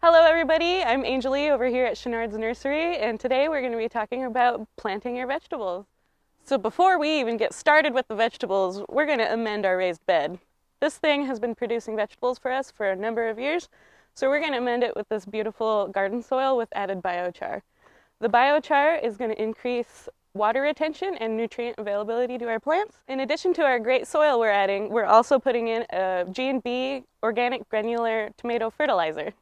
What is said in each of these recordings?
Hello everybody, I'm Angelie over here at Chenard's Nursery, and today we're going to be talking about planting your vegetables. So before we even get started with the vegetables, we're going to amend our raised bed. This thing has been producing vegetables for us for a number of years, so we're going to amend it with this beautiful garden soil with added biochar. The biochar is going to increase water retention and nutrient availability to our plants. In addition to our great soil we're adding, we're also putting in a G&B organic granular tomato fertilizer.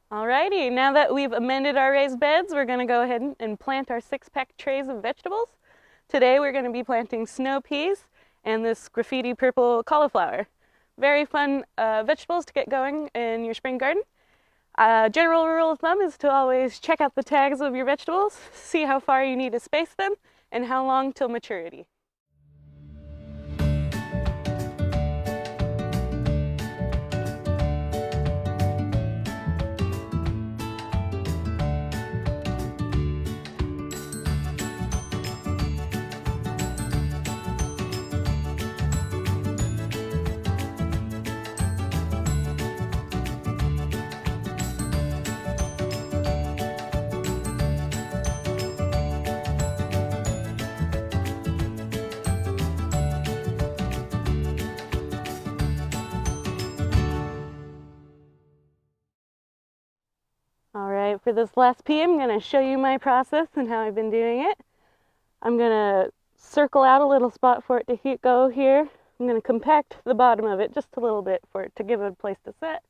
Alrighty, now that we've amended our raised beds, we're going to go ahead and plant our 6-pack trays of vegetables. Today we're going to be planting snow peas and this graffiti purple cauliflower. Very fun vegetables to get going in your spring garden. General rule of thumb is to always check out the tags of your vegetables, see how far you need to space them, and how long till maturity. Alright, for this last pea, I'm going to show you my process and how I've been doing it. I'm going to circle out a little spot for it to go here. I'm going to compact the bottom of it just a little bit for it to give it a place to set.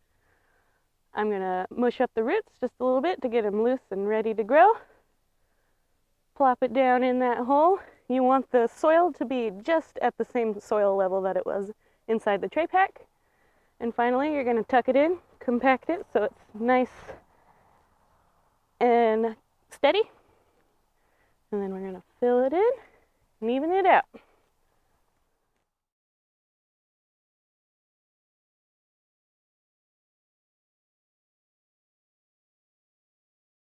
I'm going to mush up the roots just a little bit to get them loose and ready to grow. Plop it down in that hole. You want the soil to be just at the same soil level that it was inside the tray pack. And finally, you're going to tuck it in, compact it so it's nice and steady. And then we're going to fill it in.